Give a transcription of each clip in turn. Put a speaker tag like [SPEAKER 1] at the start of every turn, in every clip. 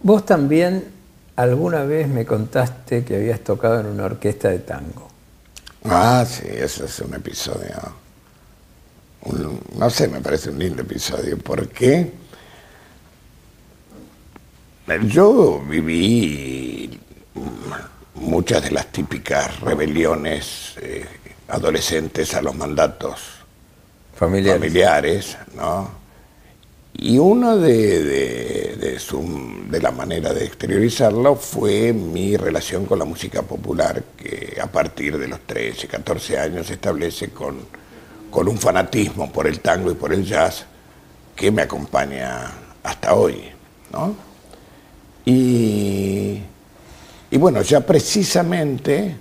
[SPEAKER 1] Vos también alguna vez me contaste que habías tocado en una orquesta de tango.
[SPEAKER 2] Ah, sí, ese es un episodio, no sé, me parece un lindo episodio, porque yo viví muchas de las típicas rebeliones adolescentes a los mandatos familiares, ¿no? Y una de la manera de exteriorizarlo fue mi relación con la música popular, que a partir de los 13, 14 años se establece con un fanatismo por el tango y por el jazz que me acompaña hasta hoy, ¿no? Y bueno, ya precisamente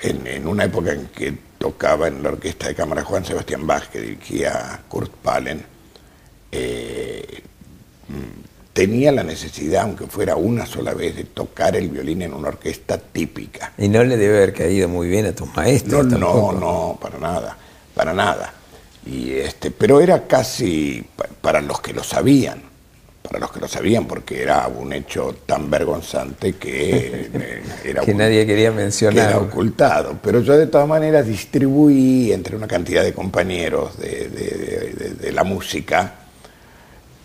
[SPEAKER 2] en una época en que tocaba en la orquesta de cámara Juan Sebastián Bach, que dirigía Kurt Pahlen, tenía la necesidad, aunque fuera una sola vez, de tocar el violín en una orquesta típica.
[SPEAKER 1] Y no le debe haber caído muy bien a tus maestros.
[SPEAKER 2] No, para nada. Pero era casi para los que lo sabían, porque era un hecho tan vergonzante que era
[SPEAKER 1] que nadie quería mencionar.
[SPEAKER 2] Era ocultado. Pero yo de todas maneras distribuí entre una cantidad de compañeros de la música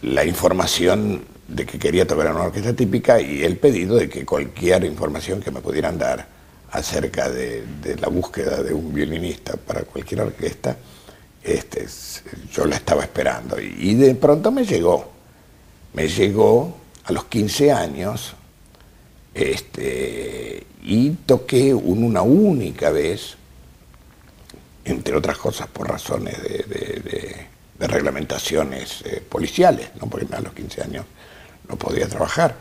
[SPEAKER 2] la información de que quería tocar en una orquesta típica y el pedido de que cualquier información que me pudieran dar acerca de la búsqueda de un violinista para cualquier orquesta, yo la estaba esperando. Y de pronto me llegó a los 15 años y toqué una única vez, entre otras cosas por razones de reglamentaciones policiales, ¿no? Porque a los 15 años no podía trabajar,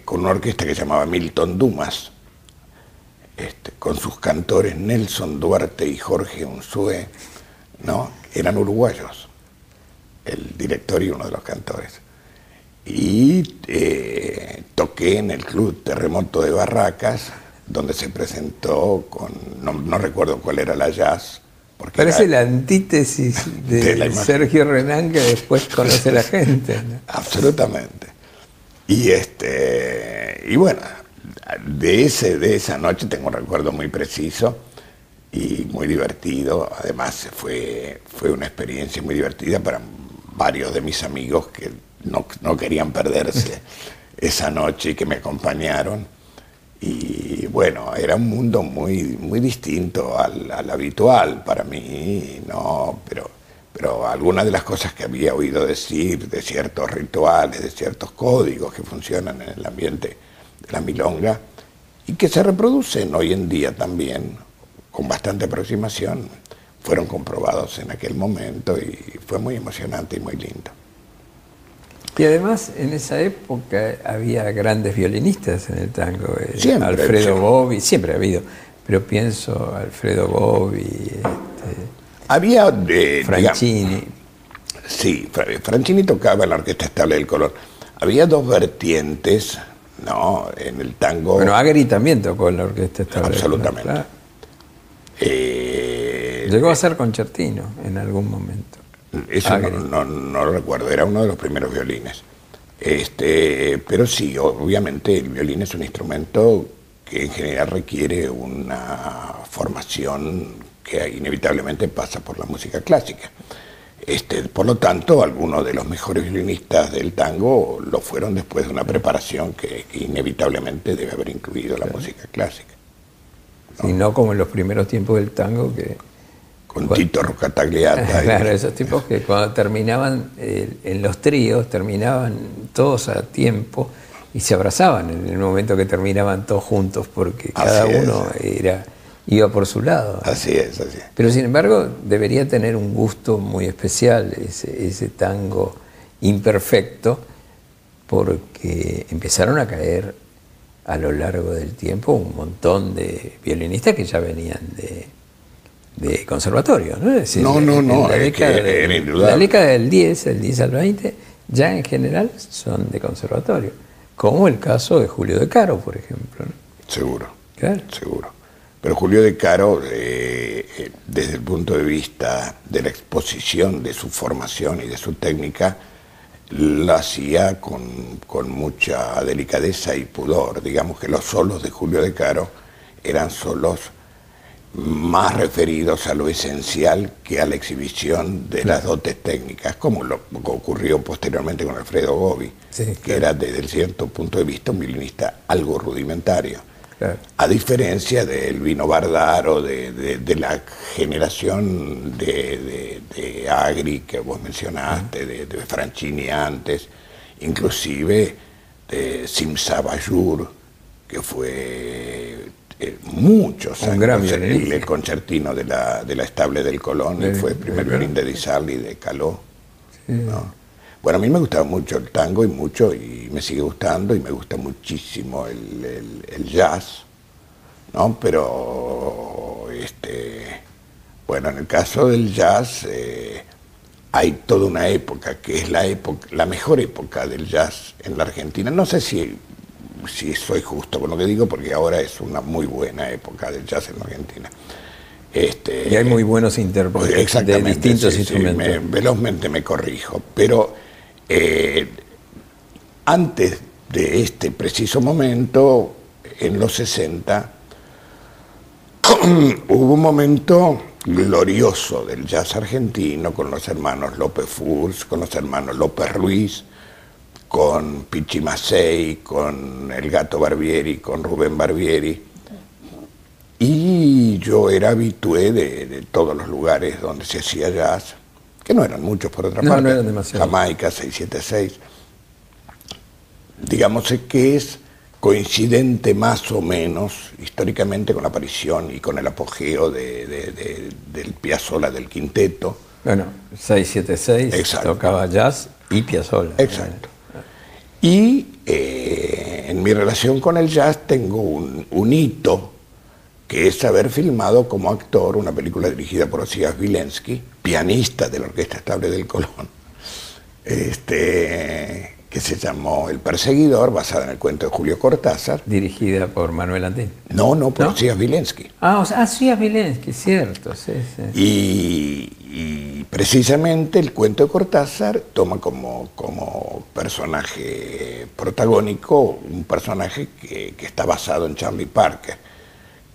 [SPEAKER 2] con una orquesta que se llamaba Milton Dumas, con sus cantores Nelson Duarte y Jorge Unzué, ¿no? Eran uruguayos, el director y uno de los cantores. Y toqué en el Club Terremoto de Barracas, donde se presentó con, no recuerdo cuál era la jazz.
[SPEAKER 1] Parece la antítesis de Sergio Renán, que después conoce la gente, ¿no?
[SPEAKER 2] Absolutamente. Y bueno, de esa noche tengo un recuerdo muy preciso y muy divertido. Además fue una experiencia muy divertida para varios de mis amigos que no querían perderse esa noche y que me acompañaron. Y bueno, era un mundo muy, muy distinto al habitual para mí, ¿no? Pero algunas de las cosas que había oído decir, de ciertos rituales, de ciertos códigos que funcionan en el ambiente de la milonga y que se reproducen hoy en día también con bastante aproximación, fueron comprobados en aquel momento y fue muy emocionante y muy lindo.
[SPEAKER 1] Y además, en esa época había grandes violinistas en el tango.
[SPEAKER 2] Siempre,
[SPEAKER 1] Alfredo Gobbi, siempre ha habido, pero pienso Alfredo Gobbi,
[SPEAKER 2] había
[SPEAKER 1] Franchini.
[SPEAKER 2] Sí, Franchini tocaba en la Orquesta Estable del Colón. Había dos vertientes, ¿no? En el tango.
[SPEAKER 1] Bueno, Agri también tocó en la Orquesta Estable del Colón.
[SPEAKER 2] Absolutamente.
[SPEAKER 1] Claro. Llegó a ser concertino en algún momento.
[SPEAKER 2] Eso no lo recuerdo, era uno de los primeros violines. Pero sí, obviamente el violín es un instrumento que en general requiere una formación que inevitablemente pasa por la música clásica. Por lo tanto, algunos de los mejores violinistas del tango lo fueron después de una preparación que inevitablemente debe haber incluido la música clásica, ¿no?
[SPEAKER 1] Y no como en los primeros tiempos del tango que...
[SPEAKER 2] Con Tito Roccatagliata.
[SPEAKER 1] Claro, esos tipos que cuando terminaban en los tríos, terminaban todos a tiempo y se abrazaban en el momento que terminaban todos juntos, porque cada uno iba por su lado.
[SPEAKER 2] Así es.
[SPEAKER 1] Pero sin embargo, debería tener un gusto muy especial ese tango imperfecto, porque empezaron a caer a lo largo del tiempo un montón de violinistas que ya venían de conservatorio, ¿no? Es decir,
[SPEAKER 2] no,
[SPEAKER 1] la década del 10 al 20, ya en general son de conservatorio, como el caso de Julio De Caro, por ejemplo, ¿no?
[SPEAKER 2] Seguro,
[SPEAKER 1] Claro.
[SPEAKER 2] seguro. Pero Julio De Caro, desde el punto de vista de la exposición de su formación y de su técnica, lo hacía con mucha delicadeza y pudor. Digamos que los solos de Julio De Caro eran solos más referidos a lo esencial que a la exhibición de las dotes técnicas, como lo que ocurrió posteriormente con Alfredo Gobi,
[SPEAKER 1] Sí,
[SPEAKER 2] que
[SPEAKER 1] claro.
[SPEAKER 2] era desde cierto punto de vista un violinista algo rudimentario.
[SPEAKER 1] Claro.
[SPEAKER 2] A diferencia del Vino Bardaro, de la generación de Agri que vos mencionaste, de Franchini antes, inclusive de Simsa Bayur, que fue muchos
[SPEAKER 1] Un
[SPEAKER 2] años
[SPEAKER 1] gran violinista.
[SPEAKER 2] el concertino de la Estable del Colón, y fue el primer violín de Di Sarli y de Caló, ¿no? Bueno, a mí me gustaba mucho el tango y me sigue gustando, y me gusta muchísimo el jazz, ¿no? Pero, bueno, en el caso del jazz hay toda una época que es la mejor época del jazz en la Argentina. No sé si soy justo con lo que digo, porque ahora es una muy buena época del jazz en la Argentina.
[SPEAKER 1] Y hay muy buenos intérpretes de distintos instrumentos.
[SPEAKER 2] Velozmente me corrijo, pero antes de este preciso momento, en los 60, hubo un momento glorioso del jazz argentino con los hermanos López Furs, con los hermanos López Ruiz, con Pichi Macei, con el Gato Barbieri, con Rubén Barbieri. Y yo era habitué de todos los lugares donde se hacía jazz, que no eran muchos por otra parte,
[SPEAKER 1] no eran demasiados.
[SPEAKER 2] Jamaica, 676. Digamos que es coincidente más o menos históricamente con la aparición y con el apogeo del Piazzolla del quinteto.
[SPEAKER 1] Bueno, 676
[SPEAKER 2] Exacto.
[SPEAKER 1] tocaba jazz y Piazzolla.
[SPEAKER 2] Exacto. Y en mi relación con el jazz tengo un hito, que es haber filmado como actor una película dirigida por Osías Vilensky, pianista de la Orquesta Estable del Colón, que se llamó El Perseguidor, basada en el cuento de Julio Cortázar.
[SPEAKER 1] Dirigida por Manuel Antín.
[SPEAKER 2] No, por
[SPEAKER 1] ¿No?
[SPEAKER 2] Osías Vilensky.
[SPEAKER 1] Sí, a Vilensky, cierto, sí.
[SPEAKER 2] Y precisamente el cuento de Cortázar toma como personaje protagónico un personaje que está basado en Charlie Parker,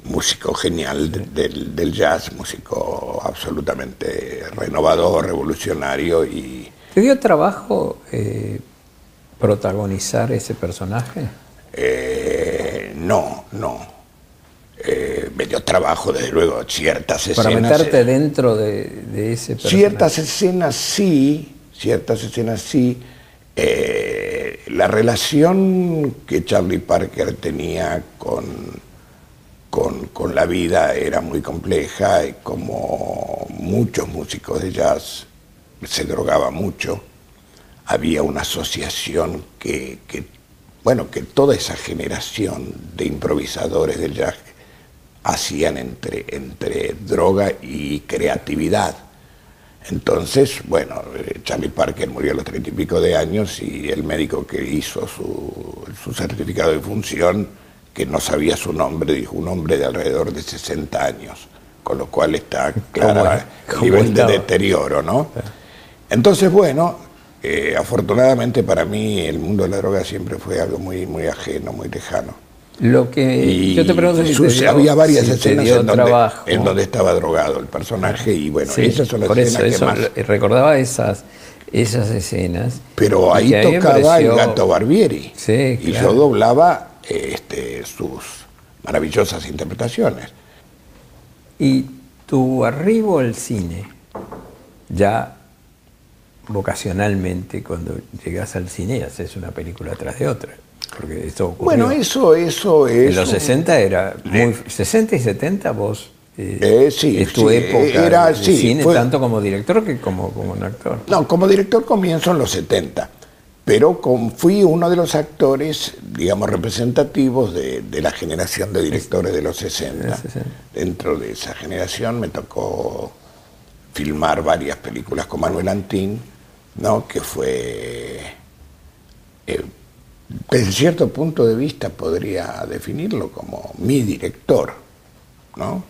[SPEAKER 2] músico genial del jazz, músico absolutamente renovador, revolucionario.
[SPEAKER 1] ¿Te dio trabajo protagonizar ese personaje?
[SPEAKER 2] No. Me dio trabajo, desde luego, ciertas escenas.
[SPEAKER 1] Para meterte dentro de ese personaje.
[SPEAKER 2] Ciertas escenas sí. La relación que Charlie Parker tenía con la vida era muy compleja, y como muchos músicos de jazz se drogaba mucho. Había una asociación que toda esa generación de improvisadores del jazz hacían entre droga y creatividad. Entonces, Charlie Parker murió a los 30 y pico de años, y el médico que hizo su certificado de función, que no sabía su nombre, dijo un hombre de alrededor de 60 años, con lo cual está claro el nivel de deterioro, ¿no? Entonces, afortunadamente para mí el mundo de la droga siempre fue algo muy, muy ajeno, muy lejano.
[SPEAKER 1] Lo que yo te pregunto
[SPEAKER 2] había varias escenas
[SPEAKER 1] en
[SPEAKER 2] donde estaba drogado el personaje, y esas son las escenas que más...
[SPEAKER 1] Recordaba esas escenas.
[SPEAKER 2] Pero ahí tocaba el Gato Barbieri,
[SPEAKER 1] sí,
[SPEAKER 2] y yo doblaba sus maravillosas interpretaciones.
[SPEAKER 1] Y tu arribo al cine, ya vocacionalmente, cuando llegas al cine y haces una película tras de otra, porque esto ocurrió.
[SPEAKER 2] Eso es...
[SPEAKER 1] En los 60 era muy... 60 y 70 vos...
[SPEAKER 2] sí,
[SPEAKER 1] es tu época
[SPEAKER 2] era,
[SPEAKER 1] de cine, tanto como director que como un actor.
[SPEAKER 2] No, como director comienzo en los 70, pero fui uno de los actores, digamos, representativos de la generación de directores de los 60. Dentro de esa generación me tocó filmar varias películas con Manuel Antín, ¿no? Que fue, desde cierto punto de vista, podría definirlo como mi director, ¿no?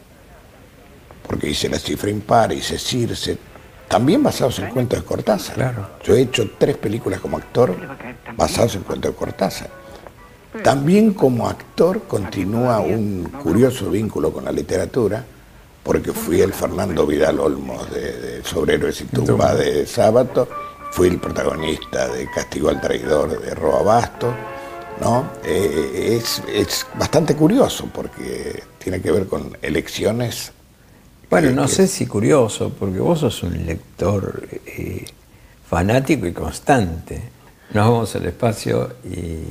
[SPEAKER 2] Porque hice La cifra impar, hice Circe, también basados en cuentos de Cortázar.
[SPEAKER 1] Claro.
[SPEAKER 2] Yo he hecho 3 películas como actor basados en cuentos de Cortázar. También como actor continúa un curioso vínculo con la literatura, porque fui el Fernando Vidal Olmos de Sobre Héroes y Tumba de Sábato, fui el protagonista de Castigo al Traidor de Roa Bastos, ¿no? Es bastante curioso porque tiene que ver con elecciones.
[SPEAKER 1] Bueno, no sé si curioso, porque vos sos un lector fanático y constante. Nos vamos al espacio y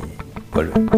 [SPEAKER 1] volvemos.